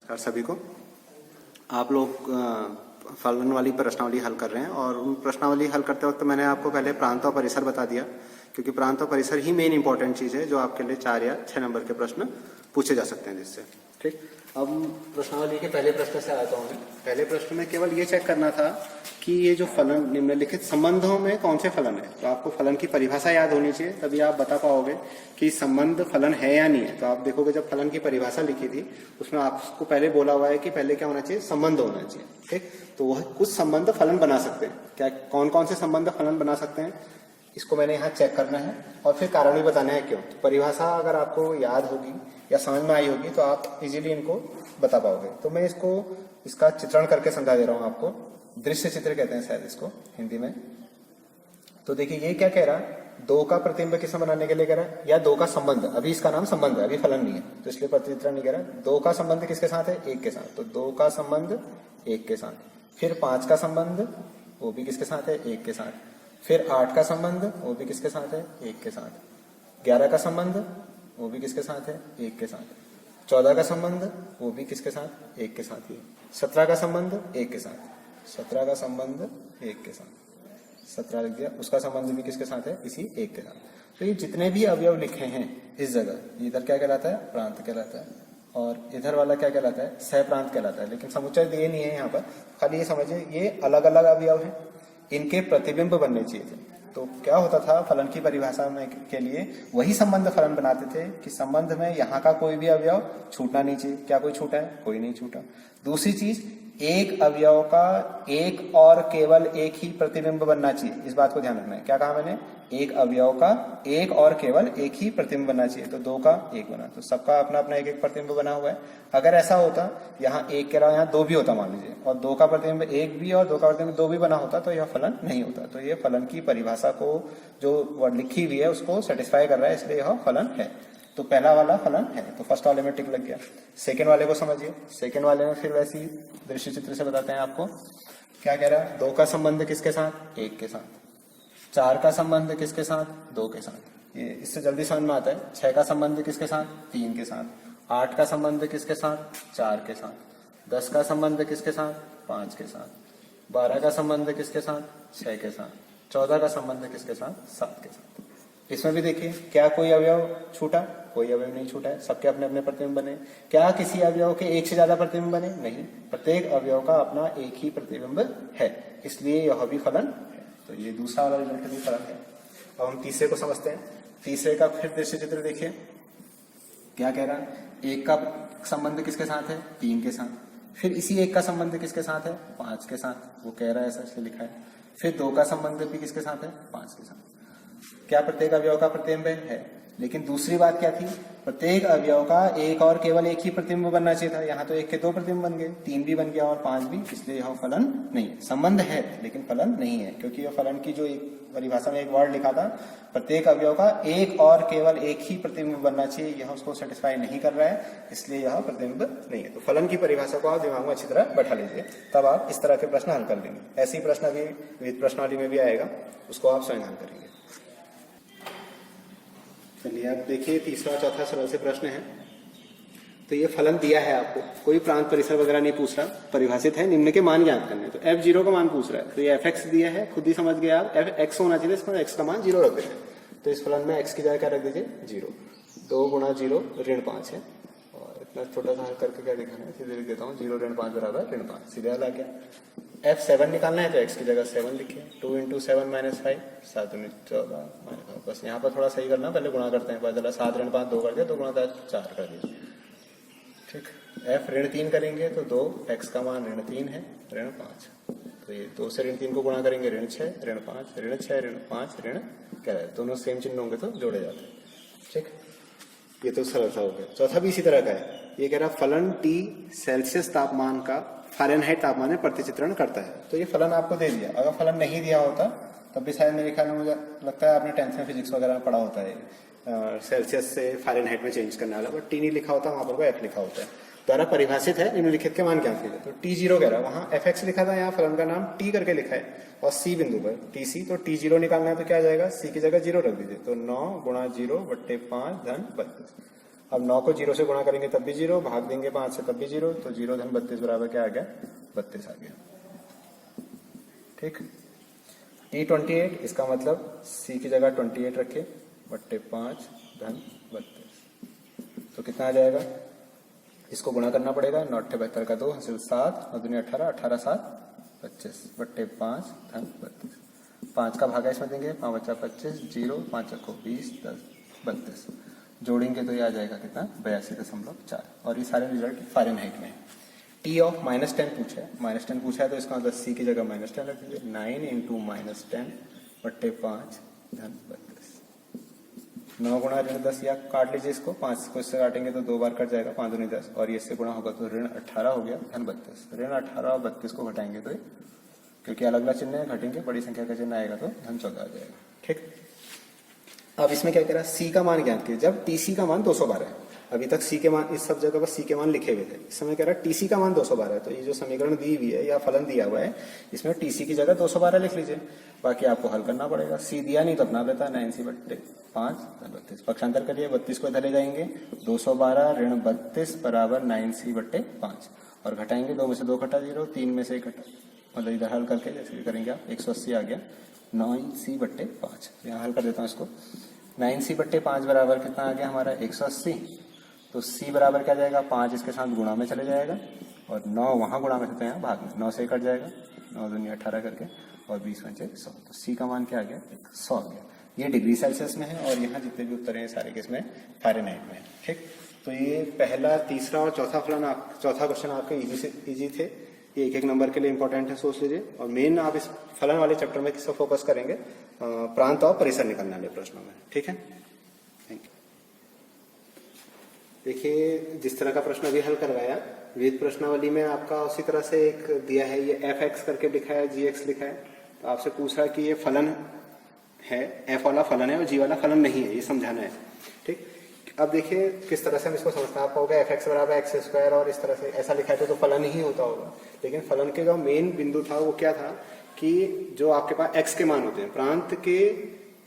और सभी को आप लोग फलन वाली प्रश्नावली हल कर रहे हैं और उन प्रश्नावली हल करते वक्त मैंने आपको पहले प्रांत और परिसर बता दिया, क्योंकि प्रांत और परिसर ही मेन इंपॉर्टेंट चीज़ है जो आपके लिए 4 या 6 नंबर के प्रश्न पूछे जा सकते हैं जिससे। ठीक, अब प्रश्नावली के पहले प्रश्न से आता हूँ। पहले प्रश्न में केवल ये चेक करना था कि ये जो फलन निम्नलिखित संबंधों में कौन से फलन है। तो आपको फलन की परिभाषा याद होनी चाहिए, तभी आप बता पाओगे कि संबंध फलन है या नहीं है। तो आप देखोगे जब फलन की परिभाषा लिखी थी उसमें आपको पहले बोला हुआ है कि पहले क्या होना चाहिए, संबंध होना चाहिए। ठीक, तो वह कुछ संबंध फलन बना सकते हैं। क्या कौन कौन से संबंध फलन बना सकते हैं इसको मैंने यहाँ चेक करना है और फिर कारण भी बताना है क्यों। तो परिभाषा अगर आपको याद होगी या समझ में आई होगी तो आप इजीली इनको बता पाओगे। तो मैं इसका चित्रण करके समझा दे रहा हूँ आपको। दृश्य चित्र कहते हैं शायद इसको हिंदी में। तो देखिए ये क्या कह रहा है, 2 का प्रतिबिंब किसमें बनाने के लिए कह रहा है, या 2 का संबंध। अभी इसका नाम संबंध है, अभी फलन नहीं है, तो इसलिए प्रतिचित्रण नहीं कह रहा। 2 का संबंध किसके साथ है, 1 के साथ। तो 2 का संबंध 1 के साथ। फिर 5 का संबंध, वो भी किसके साथ है, 1 के साथ। फिर 8 का संबंध, वो भी किसके साथ है, 1 के साथ। 11 का संबंध, वो भी किसके साथ है, 1 के साथ। 14 का संबंध, वो भी किसके साथ, 1 के साथ ही। 17 का संबंध 1 के साथ। 17 का संबंध 1 के साथ, 17 लिख दिया। उसका संबंध भी किसके साथ है, इसी 1 के साथ। तो ये जितने भी अवयव लिखे हैं इस जगह, इधर क्या कहलाता है, प्रांत कहलाता है, और इधर वाला क्या कहलाता है, सहप्रांत कहलाता है। लेकिन समुच्चय दिए नहीं है यहाँ पर, खाली ये समझिए ये अलग अलग अवयव है, इनके प्रतिबिंब बनने चाहिए थे। तो क्या होता था, फलन की परिभाषा में के लिए वही संबंध फलन बनाते थे कि संबंध में यहाँ का कोई भी अवयव छूटना नहीं चाहिए। क्या कोई छूटा है, कोई नहीं छूटा। दूसरी चीज, एक अवयव का एक और केवल एक ही प्रतिबिंब बनना चाहिए। इस बात को ध्यान रखना है। क्या कहा मैंने, एक अवयव का एक और केवल एक ही प्रतिबिंब बनना चाहिए। तो 2 का 1 बना, तो सबका अपना अपना एक एक प्रतिबिंब बना हुआ है। अगर ऐसा होता, यहाँ 1 के अलावा यहाँ 2 भी होता मान लीजिए, और 2 का प्रतिबिंब 1 भी और 2 का प्रतिबिंब 2 भी बना होता, तो यह फलन नहीं होता। तो ये फलन की परिभाषा को जो वर्ड लिखी हुई है उसको सेटिस्फाई कर रहा है, इसलिए यह फलन है। तो पहला वाला फलन है, तो फर्स्ट वाले में टिक लग गया। सेकंड वाले को समझिए। सेकंड वाले में फिर वैसी दृश्य चित्र से बताते हैं आपको। क्या कह रहा है, 2 का संबंध किसके साथ, 1 के साथ। 4 का संबंध किसके साथ, 2 के साथ। ये इससे जल्दी समझ में आता है। 6 का संबंध किसके साथ, 3 के साथ। 8 का संबंध किसके साथ, 4 के साथ। 10 का संबंध किसके साथ, 5 के साथ। 12 का संबंध किसके साथ, 6 के साथ। 14 का संबंध किसके साथ, 7 के साथ। इसमें भी देखिए, क्या कोई अवयव छूटा, कोई अवयव नहीं छूटा है, सबके अपने अपने प्रतिबिंब बने। क्या किसी अवयव के एक से ज्यादा प्रतिबिंब बने, नहीं, प्रत्येक अवयव का अपना एक ही प्रतिबिंब है, इसलिए यह भी फलन है। तो ये दूसरा वाला रिजल्ट भी फलन है। अब हम तीसरे को समझते हैं। तीसरे का फिर दृश्य चित्र देखिए। क्या कह रहा है, 1 का संबंध किसके साथ है, 3 के साथ। फिर इसी 1 का संबंध किसके साथ है, 5 के साथ। वो कह रहा है ऐसा इसलिए लिखा है। फिर 2 का संबंध भी किसके साथ है, 5 के साथ। क्या प्रत्येक अवयव का प्रतिबिंब है, लेकिन दूसरी बात क्या थी, प्रत्येक अवयव का एक और केवल एक ही प्रतिबिंब बनना चाहिए था। यहाँ तो 1 के 2 प्रतिबिंब बन गए, 3 भी बन गया और 5 भी, इसलिए यह फलन नहीं है। संबंध है लेकिन फलन नहीं है, क्योंकि यह फलन की जो एक परिभाषा में एक वर्ड लिखा था, प्रत्येक अवयव का एक और केवल एक ही प्रतिबिंब बनना चाहिए, यह उसको सेटिस्फाई नहीं कर रहा है, इसलिए यह प्रतिबिंब नहीं है। तो फलन की परिभाषा को आप दिमाग में अच्छी तरह बैठा लीजिए, तब आप इस तरह के प्रश्न हल कर लेंगे। ऐसी प्रश्न अभी विविध प्रश्नावली में भी आएगा, उसको आप स्वयं हल करेंगे। चलिए अब देखिए, तीसरा और चौथा सरल से प्रश्न है। तो ये फलन दिया है आपको, कोई प्रांत परिसर वगैरह नहीं पूछ रहा, परिभाषित है, निम्न के मान ज्ञात करने। तो f0 का मान पूछ रहा है, तो ये fx दिया है, खुद ही समझ गए आप, fx होना चाहिए, इसमें x का मान 0 रख देते हैं। तो इस फलन में x की जगह क्या रख दीजिए, 0। 2 गुणा 0 ऋण 5 है, और इतना छोटा सा हल करके क्या दिखाना है, सीधे लिख देता हूँ, 0 ऋण 5 बराबर ऋण 5, सीधे हल आ गया। f7 निकालना है तो x की जगह 7 लिखिए। 2 × 7 - 5, 7 × 14 -5। बस यहाँ पर थोड़ा सही करना, पहले गुणा करते हैं, पता चला 7 ऋण 5 2 कर दिया, 2 गुणा 4 कर दिया। ठीक, f ऋण 3 करेंगे तो 2, x का मान ऋण 3 है, ऋण 5। तो ये 2 से ऋण 3 को गुणा करेंगे, ऋण 6 ऋण 5, ऋण 6 ऋण 5 ऋण क्या है, दोनों सेम चिन्ह होंगे तो जोड़े जाते हैं। ठीक, ये तो सरल सा हो गया। चौथा भी इसी तरह का है। ये कह रहा फलन T सेल्सियस तापमान का फ़ारेनहाइट तापमान में प्रतिचित्रण करता है। तो ये फलन आपको दे दिया, अगर फलन नहीं दिया होता तब भी शायद मेरे ख्याल में, मुझे लगता है आपने 10th में फिजिक्स वगैरह में पढ़ा होता है, सेल्सियस से फ़ारेनहाइट में चेंज करने वाला, बट T नहीं लिखा होता, वहां पर F लिखा होता है, द्वारा परिभाषित है, निम्नलिखित के मान ज्ञात कीजिए। तो T0 कह रहा है, वहां fx लिखा था, यहाँ फलन का नाम T करके लिखा है, और C बिंदु पर TC, तो T0 निकालना है तो क्या आ जाएगा, C की जगह 0 रख दीजिए। तो 9 × 0 / 5 धन 32। अब 9 को 0 से गुणा करेंगे तब भी 0, भाग देंगे 5 से तब भी 0, तो 0 धन 32 बराबर क्या आ गया? 32 आ गया। ठीक। E28, इसका मतलब C की जगह 28 रखे बट्टे 5 धन 32, तो कितना आ जाएगा? इसको गुणा करना पड़ेगा। 9 72 का 2 हासिल 7, 9 दूनी 18, 18 7 25 बट्टे 5 धन 32। 5 का भागा इसमें देंगे, 5 बचा 25, 0 5 को 20 10 32, जोड़ेंगे तो ये आ जाएगा कितना? 82.4। और ये सारे रिजल्ट फ़ारेनहाइट में है। T ऑफ -10 पूछा है, -10 पूछा है तो इसका मतलब C की जगह -10 रख दीजिए। 9 इंटू -10 बट्टे 5 धन 32। 9 गुणा ऋण 10, या काट लीजिए इसको, 5 को इससे काटेंगे तो 2 बार कट जाएगा, 5 दूनी 10, और ये इससे गुणा होगा तो ऋण 18 हो गया धन 32। ऋण 18 और 32 को घटाएंगे तो क्योंकि अलग अलग चिन्ह है, घटेंगे, बड़ी संख्या का चिन्ह आएगा तो धन 14 आ जाएगा। ठीक। अब इसमें क्या कह रहा है? C का मान ज्ञात कीजिए। जब TC का मान 212 है, अभी तक C के मान, इस सब जगह पर C के मान लिखे हुए थे, इस समय कह रहा है TC का मान 212 है, तो ये जो समीकरण दी हुई है या फलन दिया हुआ है, इसमें TC की जगह 212 लिख लीजिए। बाकी आपको हल करना पड़ेगा। C दिया नहीं तो अपना लेता, 9C बट्टे 5 धन 32। पक्षांतर करिए, 32 को इधर ले जाएंगे, 212 ऋण 32 बराबर 9C बट्टे 5, और घटाएंगे, 2 में से 2 घटा 0, 3 में से 1 घटा, मतलब इधर हल करके जैसे भी करेंगे आप, 180 आ गया। 9C बट्टे 5, यहाँ हल कर देता हूँ इसको। 9C बट्टे 5 बराबर कितना आ गया हमारा? 180। तो C बराबर क्या जाएगा? 5 इसके साथ गुणा में चले जाएगा, और 9 वहाँ गुणा में, तो यहाँ भाग में 9 से कट जाएगा, 9 दूनी 18 करके, और 20 पंचे 100, तो C का मान क्या आ गया? 100 आ गया। ये डिग्री सेल्सियस में है, और यहाँ जितने भी उत्तर हैं सारे किसमें? फ़ारेनहाइट में। ठीक। तो ये पहला, तीसरा और चौथा क्वेश्चन आपके इजी थे। ये एक एक नंबर के लिए इंपॉर्टेंट है, सोच लीजिए। और मेन आप इस फलन वाले चैप्टर में किसको फोकस करेंगे? प्रांत और परिसर निकलने वाले प्रश्नों में। ठीक है, थैंक यू। देखिए, जिस तरह का प्रश्न अभी हल करवाया, विविध प्रश्नावली में आपका उसी तरह से एक दिया है, ये f(x) करके लिखा है, g(x) लिखा है। तो आपसे पूछ रहा है कि ये फलन है, f वाला फलन है और g वाला फलन नहीं है, ये समझाना है। ठीक। अब देखिए किस तरह से हम इसको समझते हैं। आपका होगा f(x) बराबर x², और इस तरह से ऐसा लिखा है तो फलन ही होता होगा। लेकिन फलन के जो मेन बिंदु था वो क्या था कि जो आपके पास x के मान होते हैं, प्रांत के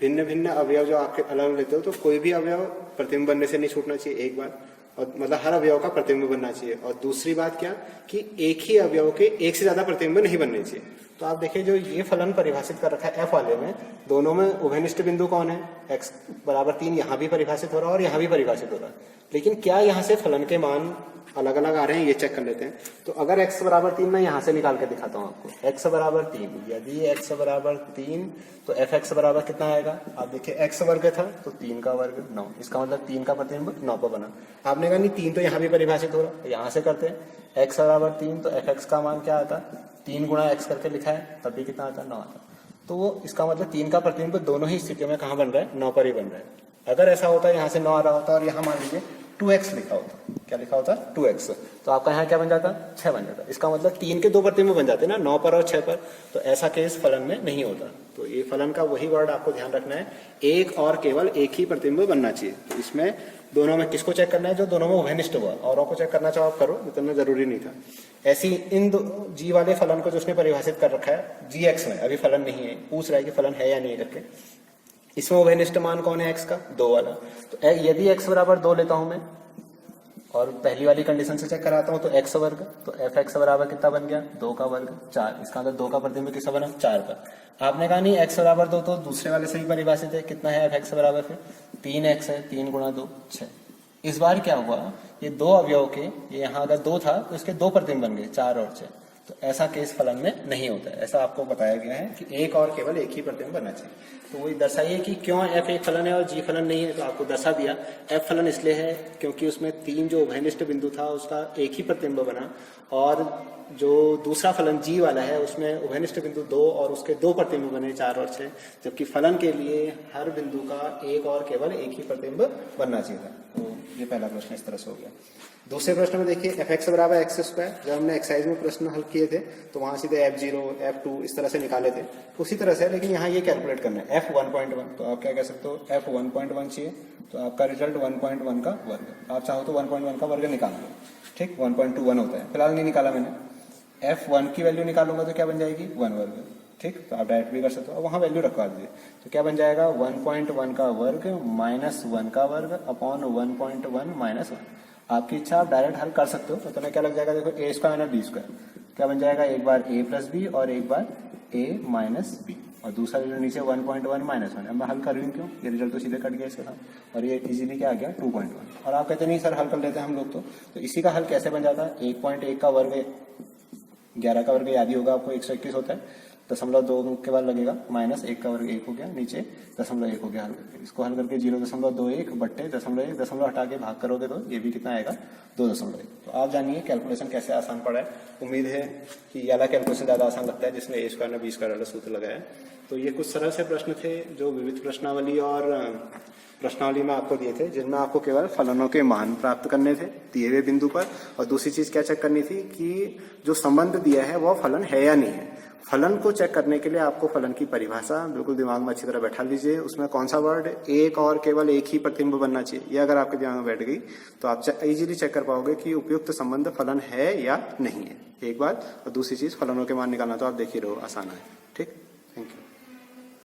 भिन्न भिन्न अवयव जो आपके अलग लेते हो, तो कोई भी अवयव प्रतिबिंब बनने से नहीं छूटना चाहिए एक बार, और मतलब हर अवयव का प्रतिबिंब बनना चाहिए। और दूसरी बात क्या कि एक ही अवयव के एक से ज्यादा प्रतिबिंब नहीं बनने चाहिए। तो आप देखिए जो ये फलन परिभाषित कर रखा है f वाले में, दोनों में उभयनिष्ठ बिंदु कौन है? x बराबर 3 यहाँ भी परिभाषित हो रहा है और यहाँ भी परिभाषित हो रहा है। लेकिन क्या यहाँ से फलन के मान अलग अलग आ रहे हैं, ये चेक कर लेते हैं। तो अगर x बराबर 3 मैं यहाँ से निकाल के दिखाता हूँ आपको। x बराबर 3, यदि x बराबर 3 तो fx बराबर कितना आएगा? आप देखिए x वर्ग था तो 3 का वर्ग 9, इसका मतलब 3 का प्रतिबिंब 9 पर बना। आपने कहा नहीं 3 तो यहाँ भी परिभाषित हो रहा है, यहाँ से करते हैं। x बराबर 3 तो fx का मान क्या आता? 3 गुणा x करके लिखा है, तब भी कितना आता? 9 आता। तो इसका मतलब 3 का प्रतिबिंब दोनों ही स्थितियों में कहाँ बन रहा है? 9 पर ही बन रहा है। अगर ऐसा होता है यहाँ से 9 आ रहा होता और यहाँ मान लीजिए 2x लिखा होता, क्या लिखा होता? 2x, तो आपका यहाँ क्या बन जाता? 6 बन जाता। इसका मतलब 3 के 2 प्रतिबिंब बन जाते ना, 9 पर और 6 पर। तो ऐसा केस फलन में नहीं होता। तो ये फलन का वही वर्ड आपको ध्यान रखना है, एक और केवल एक ही प्रतिबिंब बनना चाहिए। तो इसमें दोनों में किसको चेक करना है? जो दोनों में उभयनिष्ठ हुआ। औरों को चेक करना चाहो आप करो, इतना जरूरी नहीं था। ऐसी इन जी वाले फलन को जो उसने परिभाषित कर रखा है g(x) में, अभी फलन नहीं है, पूछ रहा है कि फलन है या नहीं करके। इसमें उभयनिष्ठ मान कौन है x का? 2 वाला। तो यदि x बराबर 2 लेता हूं मैं और पहली वाली कंडीशन से चेक कराता हूं तो x वर्ग, तो fx बराबर कितना बन गया? 2 का वर्ग 4। इसका मतलब 2 का प्रतिबिंब किसका बना? 4 पर। आपने कहा नहीं x बराबर 2 तो दूसरे वाले से ही परिभाषित है। कितना है fx बराबर? फिर 3x है, 3 गुणा 2 6। इस बार क्या हुआ, ये 2 अवयव के, ये यहाँ अगर 2 था तो इसके 2 प्रतिबिंब बन गए, 4 और 6। तो ऐसा केस फलन में नहीं होता है। ऐसा आपको बताया गया है कि एक और केवल एक ही प्रतिबिंब बनना चाहिए। तो वही दर्शाइए कि क्यों f एक फलन है और g फलन नहीं है। तो आपको दर्शा दिया, f फलन इसलिए है क्योंकि उसमें 3 जो उभयनिष्ठ बिंदु था उसका एक ही प्रतिबिंब बना, और जो दूसरा फलन g वाला है उसमें उभयनिष्ठ बिंदु 2 और उसके 2 प्रतिबिंब बने, 4 और 6। जबकि फलन के लिए हर बिंदु का एक और केवल एक ही प्रतिबिंब बनना चाहिए था। तो ये पहला प्रश्न इस तरह से हो गया। दूसरे प्रश्न में देखिए fx बराबर x²। जब हमने एक्सरसाइज में प्रश्न हल किए थे तो वहां सीधे f0 f2 इस तरह से निकाले थे, उसी तरह से। लेकिन यहाँ ये कैलकुलेट करना है f1.1। तो आप क्या कह सकते हो? f1.1 चाहिए, तो आपका रिजल्ट 1.1 का वर्ग। आप चाहो तो 1.1 का वर्ग निकाल लो। ठीक, 1.21 होता है, फिलहाल नहीं निकाला मैंने। f1 की वैल्यू निकालूंगा तो क्या बन जाएगी? 1 वर्ग। ठीक, तो आप डायरेक्ट भी कर सकते हो और वहाँ वैल्यू रखवा दीजिए। तो क्या बन जाएगा 1.1 का वर्ग माइनस 1 का वर्ग अपॉन 1.1 माइनस 1। आपकी इच्छा, आप डायरेक्ट हल कर सकते हो। तो तुम्हें क्या लग जाएगा, देखो ए स्क्वायर माइनस बी स्क्वायर क्या बन जाएगा, एक बार ए प्लस बी और एक बार ए माइनस बी, और दूसरा जो नीचे 1.1 माइनस 1। अब मैं हल कर रही हूँ क्यों, ये रिजल्ट तो सीधे कट गया इसके साथ, और ये इजीली क्या आ गया 2.1। और आप कहते नहीं सर हल कर लेते हैं हम लोग, तो इसी का हल कैसे बन जाता है, 1.1 का वर्ग 11 का वर्ग याद ही होगा आपको 121 होता है, 0.2 के बाद लगेगा माइनस 1 का वर्ग 1 हो गया, नीचे 0.1 हो गया। हल करके इसको हल करके 0.21 बट्टे 0.1 दशमलव हटा के भाग करोगे तो ये भी कितना आएगा 2.1। तो आप जानिए कैलकुलेशन कैसे आसान पड़ा है। उम्मीद है कि ये वाला कैलकुलेशन ज्यादा आसान लगता है जिसने ए स्क्वायर में बी स्क्वायर वाला सूत्र लगाया है। तो ये कुछ सरल से प्रश्न थे जो विविध प्रश्नावली और प्रश्नावली में आपको दिए थे, जिनमें आपको केवल फलनों के मान प्राप्त करने थे दिए हुए बिंदु पर, और दूसरी चीज क्या चेक करनी थी कि जो संबंध दिया है वो फलन है या नहीं है। फलन को चेक करने के लिए आपको फलन की परिभाषा बिल्कुल दिमाग में अच्छी तरह बैठा लीजिए, उसमें कौन सा वर्ड एक और केवल एक ही प्रतिबिंब बनना चाहिए, ये अगर आपके दिमाग में बैठ गई तो आप इजीली चेक कर पाओगे कि उपयुक्त संबंध फलन है या नहीं है, एक बात। और दूसरी चीज फलनों के मान निकालना तो आप देख ही रहो, आसान है। ठीक, थैंक यू।